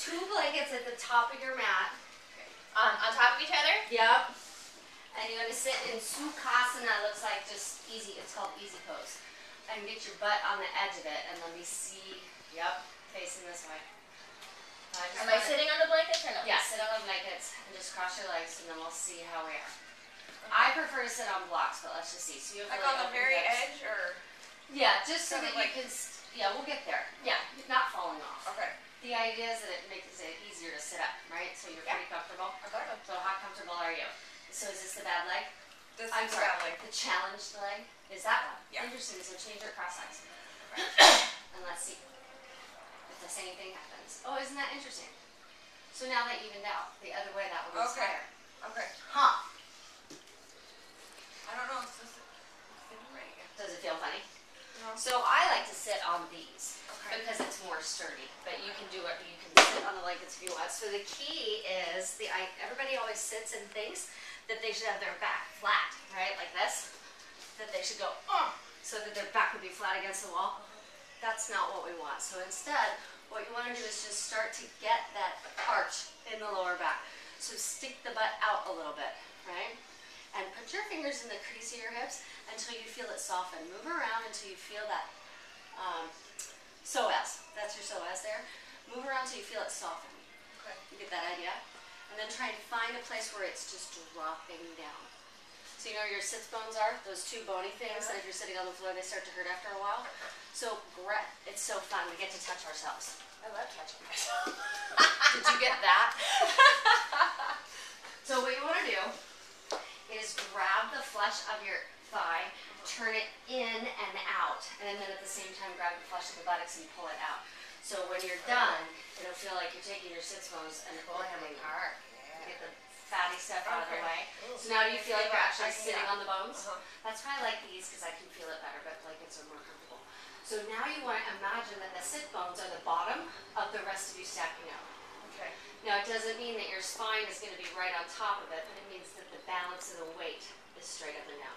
2 blankets at the top of your mat. Okay. On top of each other? Yep. And you're going to sit in Sukhasana. It looks like just easy. It's called easy pose. And get your butt on the edge of it. And let me see. Yep. Facing this way. Am I sitting on the blankets or no? Yeah, sit on the blankets and just cross your legs, and then we'll see how we are. Okay. I prefer to sit on blocks, but let's just see. So you have like on the very edge, or? Yeah, just so that you can. Yeah, we'll get there. Yeah, not falling off. Okay. The idea is that it makes it easier to sit up, right? So you're pretty comfortable. Okay. So how comfortable are you? So is this the bad leg? This is the bad leg. The challenged leg is that one. Yeah. Interesting. So change your cross eyes. Okay. And let's see if the same thing happens. Oh, isn't that interesting? So now that evened out, the other way that one was higher. Okay. Huh. I don't know if this is fitting right. Does it feel funny? No. So I like to sit on these because it's more sturdy. But you can do it. You can sit on the blankets if you want. So the key is everybody always sits and thinks that they should have their back flat, right, like this. That they should go so that their back would be flat against the wall. That's not what we want. So instead, what you want to do is just start to get that arch in the lower back. So stick the butt out a little bit, right? And put your fingers in the crease of your hips until you feel it soften. Move around until you feel that psoas. That's your psoas there. Move around until you feel it soften. Okay. You get that idea? And then try and find a place where it's just dropping down. So you know where your sits bones are? Those 2 bony things that if you're sitting on the floor, they start to hurt after a while. So it's so fun. We get to touch ourselves. I love touching myself. Did you get that? So what you want to do is grab the flesh of your thigh, turn it in and out, and then at the same time grab the flesh of the buttocks and pull it out. So when you're done, it'll feel like you're taking your sits bones and pulling them apart. Get the fatty stuff out of the way. So now you feel like you're actually sitting on the bones. That's why I like these because I can feel it better, but blankets are more comfortable. So now you want to imagine that the sit bones are the bottom of the rest of you stacking out. Okay. Now it doesn't mean that your spine is going to be right on top of it, but it means that the balance of the weight is straight up and down.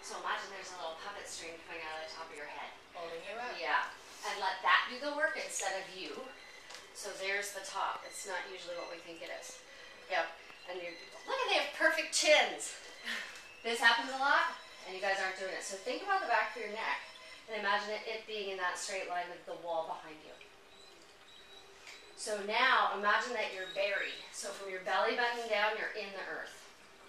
So imagine there's a little puppet string coming out of the top of your head. Holding you up. Yeah. And let that do the work instead of you. So there's the top. It's not usually what we think it is. Yep. And look at they have perfect chins. This happens a lot, and you guys aren't doing it. So think about the back of your neck, and imagine it being in that straight line with the wall behind you. So now imagine that you're buried. So from your belly button down, you're in the earth.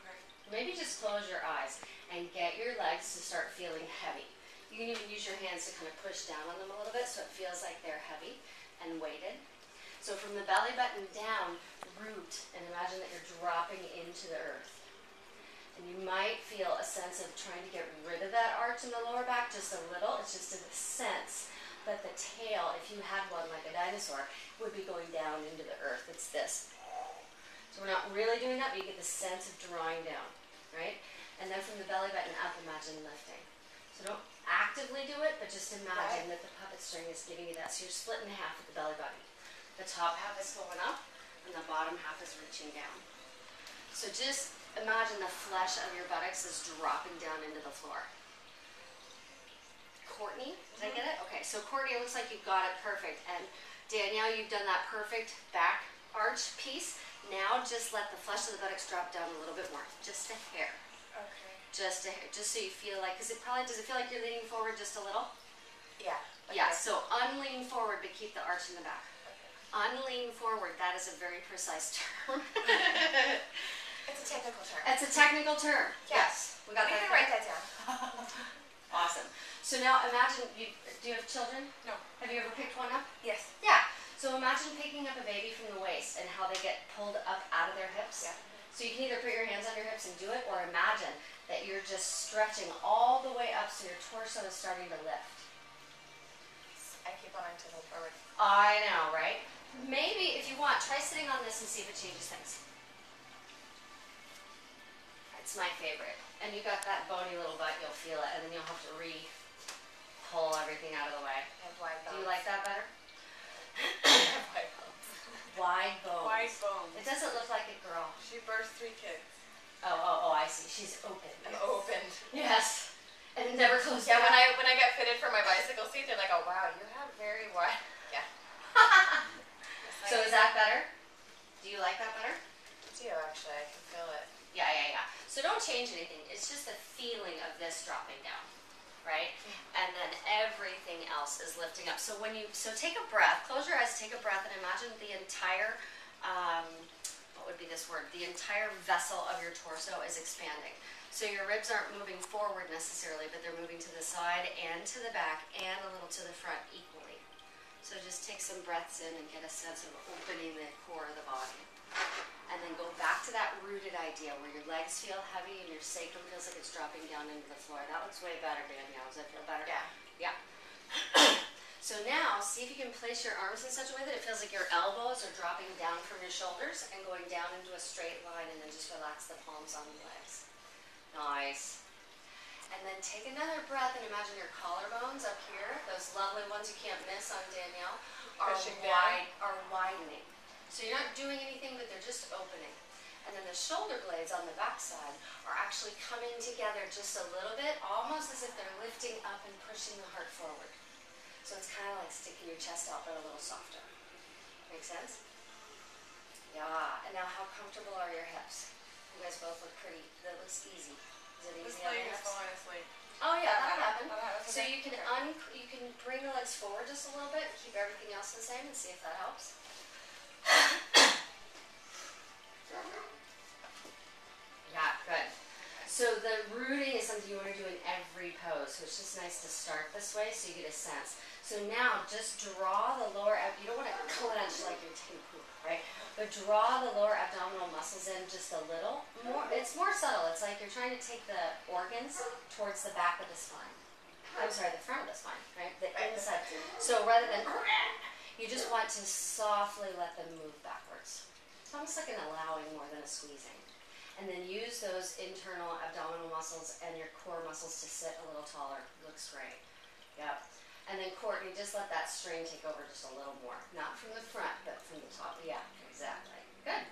Okay. Maybe just close your eyes and get your legs to start feeling heavy. You can even use your hands to kind of push down on them a little bit so it feels like they're heavy and weighted. So from the belly button down, root, and imagine that you're dropping into the earth. And you might feel a sense of trying to get rid of that arch in the lower back just a little. It's just in the sense that the tail, if you had one like a dinosaur, would be going down into the earth. It's this. So we're not really doing that, but you get the sense of drawing down, right? And then from the belly button up, imagine lifting. So don't actively do it, but just imagine that the puppet string is giving you that. So you're split in half with the belly button. The top half is going up, and the bottom half is reaching down. So just imagine the flesh of your buttocks is dropping down into the floor. Courtney, did I get it? Okay, so Courtney, it looks like you've got it perfect. And Danielle, you've done that perfect back arch piece. Now just let the flesh of the buttocks drop down a little bit more, just a hair. Okay. Just a hair, just so you feel like, does it feel like you're leaning forward just a little? Yeah. Okay. Yeah, so unlean forward, but keep the arch in the back. Unlean forward, that is a very precise term. It's a technical term. It's a technical term. Yes. We can write that down. Awesome. So now imagine, do you have children? No. Have you ever picked one up? Yes. Yeah. So imagine picking up a baby from the waist and how they get pulled up out of their hips. Yeah. So you can either put your hands on your hips and do it, or imagine that you're just stretching all the way up so your torso is starting to lift. I keep wanting to move forward. I know, right? Maybe, if you want, try sitting on this and see if it changes things. It's my favorite. And you got that bony little butt, you'll feel it, and then you'll have to pull everything out of the way. And wide bones. Do you like that better? Wide bones. Wide bones. Wide bones. It doesn't look like a girl. She birthed 3 kids. Oh, I see. She's open. And opened. Yes. And it never closed Yeah, down. when I get fitted for my bicycle seat, they're like, oh wow, you have very wide. Yeah. So is that better? Do you like that better? I do actually. I can feel it. Yeah. So don't change anything. It's just the feeling of this dropping down, right? And then everything else is lifting up. So take a breath, close your eyes, take a breath, and imagine the entire, what would be this word? The entire vessel of your torso is expanding. So your ribs aren't moving forward necessarily, but they're moving to the side and to the back and a little to the front equally. So just take some breaths in and get a sense of opening the core of the body. And then go back to that rooted idea where your legs feel heavy and your sacrum feels like it's dropping down into the floor. That looks way better, Danielle. Does that feel better? Yeah. So now, see if you can place your arms in such a way that it feels like your elbows are dropping down from your shoulders and going down into a straight line, and then just relax the palms on the legs. Nice. And then take another breath and imagine your collarbones up here, those lovely ones you can't miss on Danielle, are widening. So you're not doing anything, but they're just opening. And then the shoulder blades on the back side are actually coming together just a little bit, almost as if they're lifting up and pushing the heart forward. So it's kind of like sticking your chest out, but a little softer. Make sense? Yeah. And now how comfortable are your hips? You guys both look pretty, that looks easy. Is it easy on the hips? falling asleep. Oh yeah, that'll happen. So Okay. you can bring the legs forward just a little bit, keep everything else the same, and see if that helps. Yeah, good. So the rooting is something you want to do in every pose. So it's just nice to start this way so you get a sense. So now just draw the lower, you don't want to clench like you're taking poop, right? But draw the lower abdominal muscles in just a little more. It's more subtle. It's like you're trying to take the organs towards the back of the spine. I'm sorry, the front of the spine, right? The inside. So rather than, you just want to softly let them move backwards. It's almost like an allowing more than a squeezing. And then use those internal abdominal muscles and your core muscles to sit a little taller. Looks great. Yep. And then Courtney, just let that string take over just a little more. Not from the front, but from the top. Yeah, exactly. Good.